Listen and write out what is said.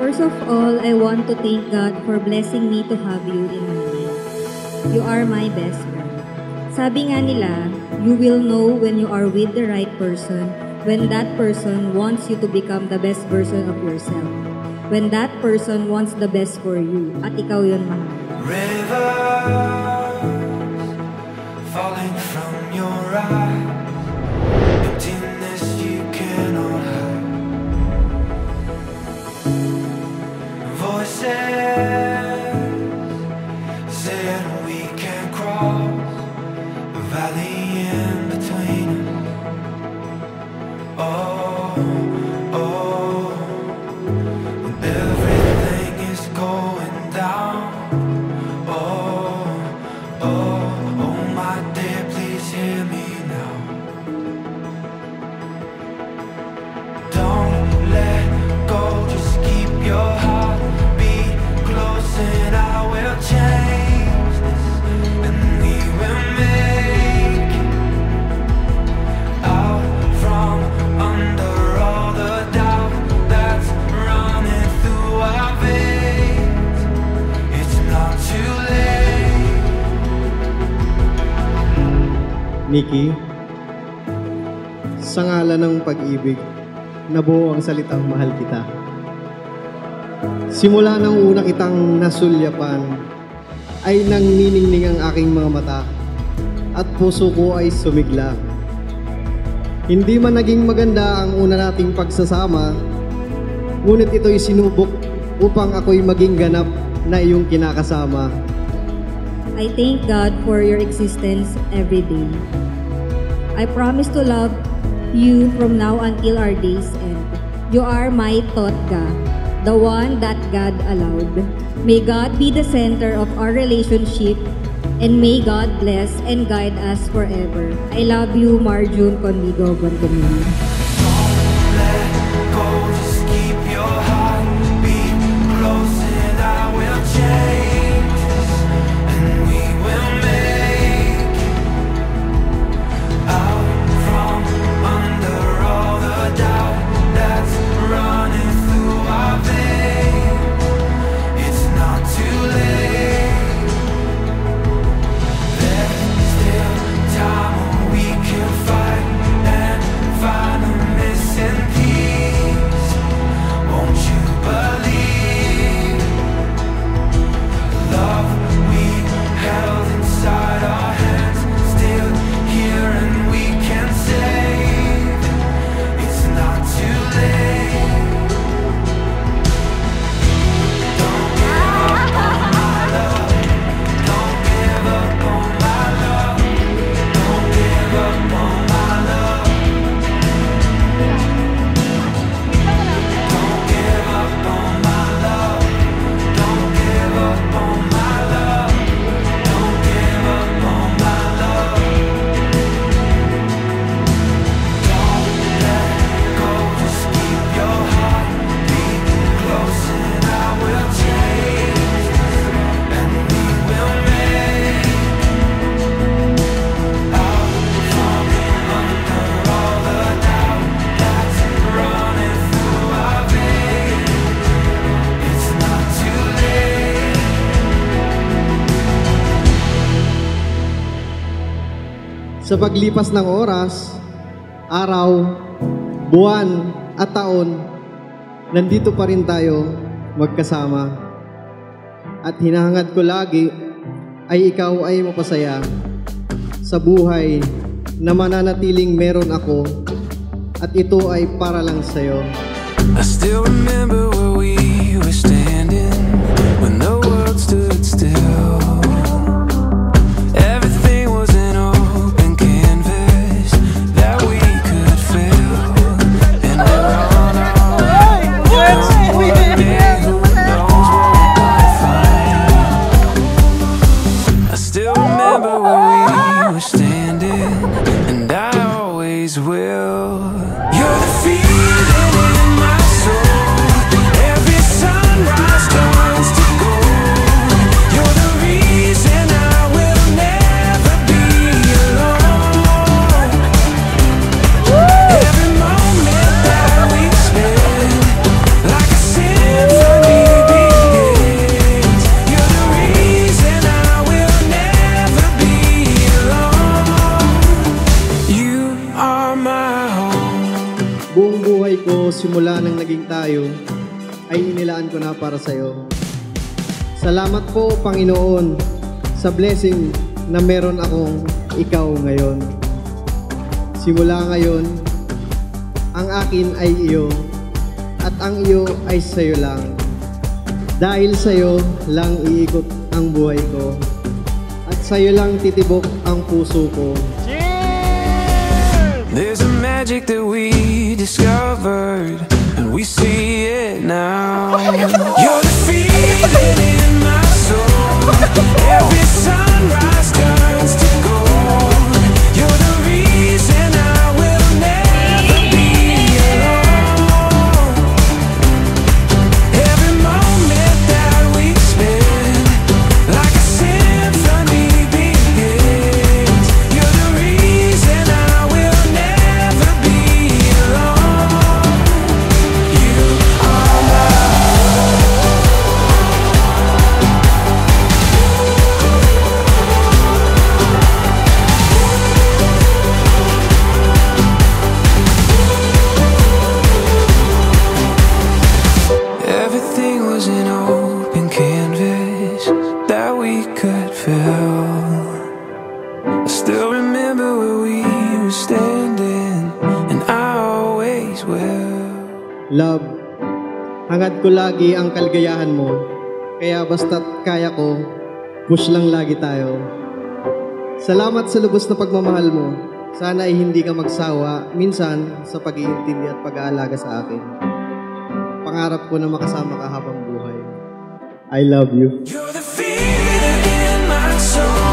First of all, I want to thank God for blessing me to have you in my life. You are my best friend. Sabi nga nila, you will know when you are with the right person, when that person wants you to become the best version of yourself. When that person wants the best for you. At ikaw yun, mahal. Rivers falling from your eyes, emptiness you cannot hide. Voices said we can cross the valley in between us. Oh, oh, when everything is going down. Oh, oh, oh, my dear, please hear me now. Don't let go, just keep your heart beat close, and I will change this, and we will make it out from under all the doubt that's running through our veins. It's not too late. Nikki, sa ngalan ng pag-ibig, nabuo ang salitang mahal kita. Simula ng una kitang nasulyapan, ay nangniningning ang aking mga mata at puso ko ay sumigla. Hindi man naging maganda ang una nating pagsasama, ngunit ito'y sinubok upang ako'y maging ganap na iyong kinakasama. I thank God for your existence every day. I promise to love you from now until our days end. You are my Totga, the one that God allowed. May God be the center of our relationship, and may God bless and guide us forever. I love you, Marjun Conmigo Bandomini. Let go, just keep your heart beat close, and I will change this, and we will make it out from under all the doubt that's running through our veins. It's not too late. There's still time when we can fight and find a missing piece. Won't you believe love we held inside our hands, still here and we can save. It's not too late. Don't give up on my love. Don't give up on my love. Don't give up on my love. Don't give up on my love. Don't give up on my love. Don't give up on my love. Don't let go, just keep your heart beat close, and I will change this, and we will make out from under all the doubt that's running through our veins. It's not too late. Sa paglipas ng oras, araw, buwan at taon, nandito pa rin tayo magkasama. At hinahangad ko lagi ay ikaw ay mapasaya sa buhay na mananatiling meron ako, at ito ay para lang sa'yo. I still remember where we were standing when the world stood still. Everything was an open canvas that we could fill, and we're on our way. One day, who knows what we're gonna find. I still remember where we were standing, and I always will. You're the feeling in my soul. Every sunrise turns to gold. You're the reason I will never be alone. Every moment that we spend, like a symphony buhay ko simula nang naging tayo ay inilaan ko na para sa'yo. Salamat po, Panginoon, sa blessing na meron akong ikaw ngayon. Simula ngayon, ang akin ay iyo at ang iyo ay sa'yo lang. Dahil sa'yo lang iikot ang buhay ko at sa'yo lang titibok ang puso ko. There's a magic that we discovered, and we see it now. You're the feeling in my soul. Every sunrise turns to gold. You're the reason I will never be alone. Every moment that we spend, like a symphony begins. You're the reason I will never be alone. You are my everything was an open canvas that we could fill. I still remember where we were standing, and I always will. Love, hangad ko lagi ang kaligayahan mo. Kaya basta't kaya ko, push lang lagi tayo. Salamat sa lubos na pagmamahal mo. Sana ay hindi ka magsawa minsan sa pag-iintindi at pag-aalaga sa akin. Pangarap ko na makasama ka habang buhay. I love you. You're the feeling in my soul.